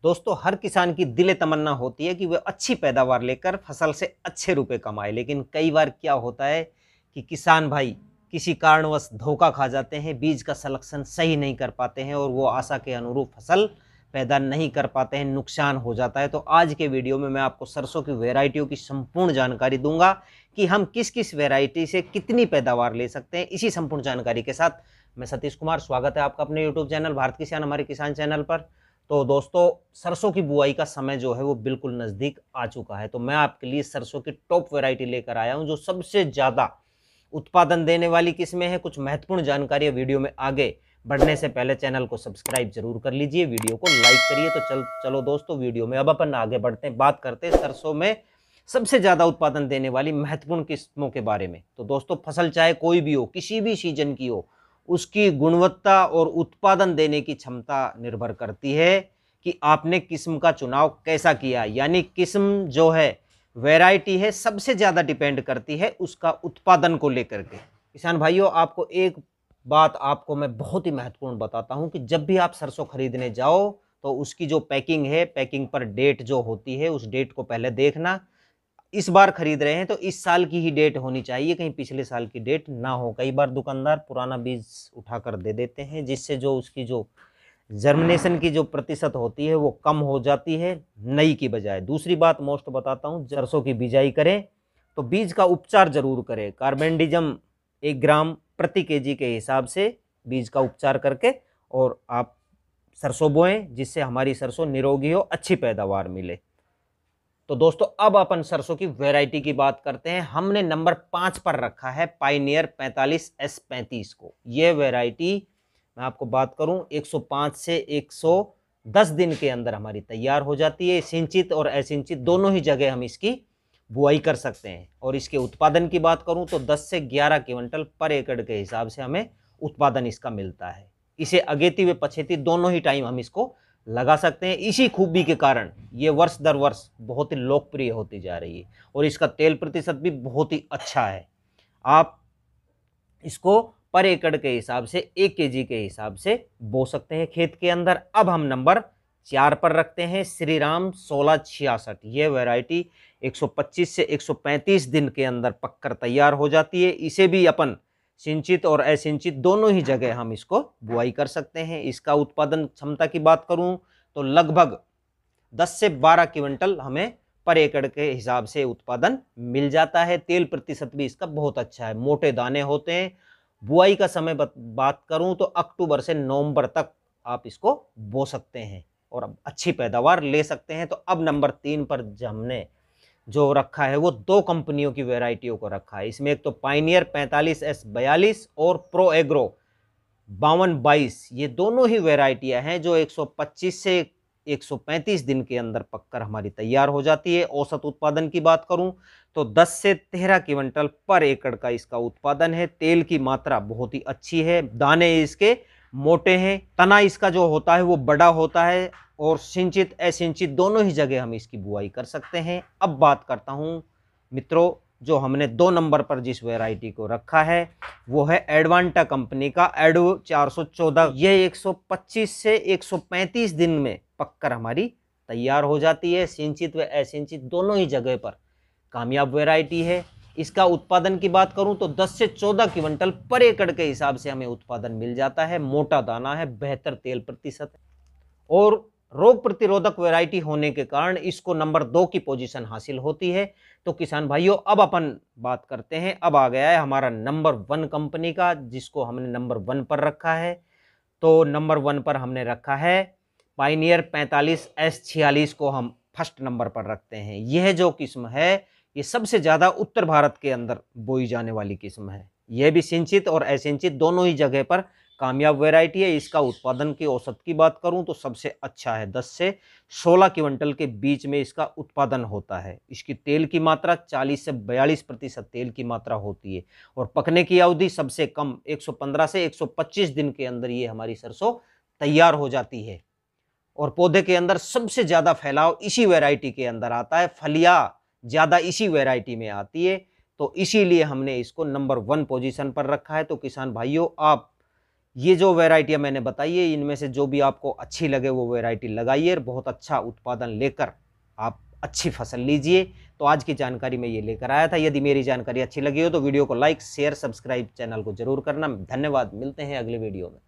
दोस्तों हर किसान की दिल तमन्ना होती है कि वह अच्छी पैदावार लेकर फसल से अच्छे रुपए कमाए, लेकिन कई बार क्या होता है कि किसान भाई किसी कारणवश धोखा खा जाते हैं, बीज का सिलेक्शन सही नहीं कर पाते हैं और वो आशा के अनुरूप फसल पैदा नहीं कर पाते हैं, नुकसान हो जाता है। तो आज के वीडियो में मैं आपको सरसों की वैरायटियों की संपूर्ण जानकारी दूंगा कि हम किस किस वैरायटी से कितनी पैदावार ले सकते हैं। इसी संपूर्ण जानकारी के साथ मैं सतीश कुमार, स्वागत है आपका अपने यूट्यूब चैनल भारत किसान हमारे किसान चैनल पर। तो दोस्तों सरसों की बुआई का समय जो है वो बिल्कुल नज़दीक आ चुका है, तो मैं आपके लिए सरसों की टॉप वैरायटी लेकर आया हूं जो सबसे ज़्यादा उत्पादन देने वाली किस्में हैं। कुछ महत्वपूर्ण जानकारी वीडियो में आगे बढ़ने से पहले चैनल को सब्सक्राइब जरूर कर लीजिए, वीडियो को लाइक करिए। तो चलो दोस्तों वीडियो में अब अपन आगे बढ़ते हैं, बात करते हैं सरसों में सबसे ज़्यादा उत्पादन देने वाली महत्वपूर्ण किस्मों के बारे में। तो दोस्तों फसल चाहे कोई भी हो, किसी भी सीजन की हो, उसकी गुणवत्ता और उत्पादन देने की क्षमता निर्भर करती है कि आपने किस्म का चुनाव कैसा किया। यानी किस्म जो है, वैरायटी है, सबसे ज़्यादा डिपेंड करती है उसका उत्पादन को लेकर के। किसान भाइयों, आपको एक बात आपको मैं बहुत ही महत्वपूर्ण बताता हूं कि जब भी आप सरसों खरीदने जाओ तो उसकी जो पैकिंग है, पैकिंग पर डेट जो होती है उस डेट को पहले देखना। इस बार खरीद रहे हैं तो इस साल की ही डेट होनी चाहिए, कहीं पिछले साल की डेट ना हो। कई बार दुकानदार पुराना बीज उठाकर दे देते हैं, जिससे जो उसकी जो जर्मिनेशन की जो प्रतिशत होती है वो कम हो जाती है नई की बजाय। दूसरी बात मोस्ट बताता हूँ, सरसों की बिजाई करें तो बीज का उपचार जरूर करें। कार्बेंडिजम 1 ग्राम प्रति केजी के हिसाब से बीज का उपचार करके और आप सरसों बोएं, जिससे हमारी सरसों निरोगी हो, अच्छी पैदावार मिले। तो दोस्तों अब अपन सरसों की वैरायटी की बात करते हैं। हमने नंबर 5 पर रखा है पायनियर 45S35 को। यह वैरायटी मैं आपको बात करूं 105 से 110 दिन के अंदर हमारी तैयार हो जाती है। सिंचित और असिंचित दोनों ही जगह हम इसकी बुआई कर सकते हैं। और इसके उत्पादन की बात करूं तो 10 से 11 क्विंटल पर एकड़ के हिसाब से हमें उत्पादन इसका मिलता है। इसे अगेती व पछेती दोनों ही टाइम हम इसको लगा सकते हैं। इसी खूबी के कारण ये वर्ष दर वर्ष बहुत ही लोकप्रिय होती जा रही है और इसका तेल प्रतिशत भी बहुत ही अच्छा है। आप इसको पर एकड़ के हिसाब से 1 केजी के हिसाब से बो सकते हैं खेत के अंदर। अब हम नंबर 4 पर रखते हैं श्रीराम 1666। यह वैरायटी 125 से 135 दिन के अंदर पककर तैयार हो जाती है। इसे भी अपन सिंचित और असिंचित दोनों ही जगह हम इसको बुआई कर सकते हैं। इसका उत्पादन क्षमता की बात करूं तो लगभग 10 से 12 क्विंटल हमें पर एकड़ के हिसाब से उत्पादन मिल जाता है। तेल प्रतिशत भी इसका बहुत अच्छा है, मोटे दाने होते हैं। बुआई का समय बात करूं तो अक्टूबर से नवंबर तक आप इसको बो सकते हैं और अच्छी पैदावार ले सकते हैं। तो अब नंबर 3 पर हमने जो रखा है वो 2 कंपनियों की वैरायटियों को रखा है। इसमें एक तो पायनियर 45S42 और प्रो एग्रो 5222। ये दोनों ही वैरायटियां हैं जो 125 से 135 दिन के अंदर पककर हमारी तैयार हो जाती है। औसत उत्पादन की बात करूं तो 10 से 13 क्विंटल पर एकड़ का इसका उत्पादन है। तेल की मात्रा बहुत ही अच्छी है, दाने इसके मोटे हैं, तना इसका जो होता है वो बड़ा होता है और सिंचित असिंचित दोनों ही जगह हम इसकी बुआई कर सकते हैं। अब बात करता हूं मित्रों, जो हमने 2 नंबर पर जिस वैरायटी को रखा है वो है एडवांटा कंपनी का एडो 414। यह 125 से 135 दिन में पककर हमारी तैयार हो जाती है। सिंचित व असिंचित दोनों ही जगह पर कामयाब वैरायटी है। इसका उत्पादन की बात करूं तो 10 से 14 क्विंटल पर एकड़ के हिसाब से हमें उत्पादन मिल जाता है। मोटा दाना है, बेहतर तेल प्रतिशत है और रोग प्रतिरोधक वैरायटी होने के कारण इसको नंबर 2 की पोजीशन हासिल होती है। तो किसान भाइयों अब अपन बात करते हैं, अब आ गया है हमारा नंबर 1 कंपनी का, जिसको हमने नंबर 1 पर रखा है। तो नंबर 1 पर हमने रखा है पायनियर 45S46 को हम फर्स्ट नंबर पर रखते हैं। यह जो किस्म है ये सबसे ज़्यादा उत्तर भारत के अंदर बोई जाने वाली किस्म है। यह भी सिंचित और असिंचित दोनों ही जगह पर कामयाब वैरायटी है। इसका उत्पादन की औसत की बात करूं तो सबसे अच्छा है, 10 से 16 क्विंटल के बीच में इसका उत्पादन होता है। इसकी तेल की मात्रा 40 से 42% तेल की मात्रा होती है और पकने की अवधि सबसे कम 115 से 125 दिन के अंदर ये हमारी सरसों तैयार हो जाती है। और पौधे के अंदर सबसे ज़्यादा फैलाव इसी वैरायटी के अंदर आता है, फलियां ज़्यादा इसी वैरायटी में आती है। तो इसीलिए हमने इसको नंबर 1 पोजीशन पर रखा है। तो किसान भाइयों आप ये जो वैरायटियाँ मैंने बताई है, इनमें से जो भी आपको अच्छी लगे वो वैरायटी लगाइए और बहुत अच्छा उत्पादन लेकर आप अच्छी फसल लीजिए। तो आज की जानकारी मैं ये लेकर आया था। यदि मेरी जानकारी अच्छी लगी हो तो वीडियो को लाइक, शेयर, सब्सक्राइब चैनल को जरूर करना। धन्यवाद, मिलते हैं अगले वीडियो में।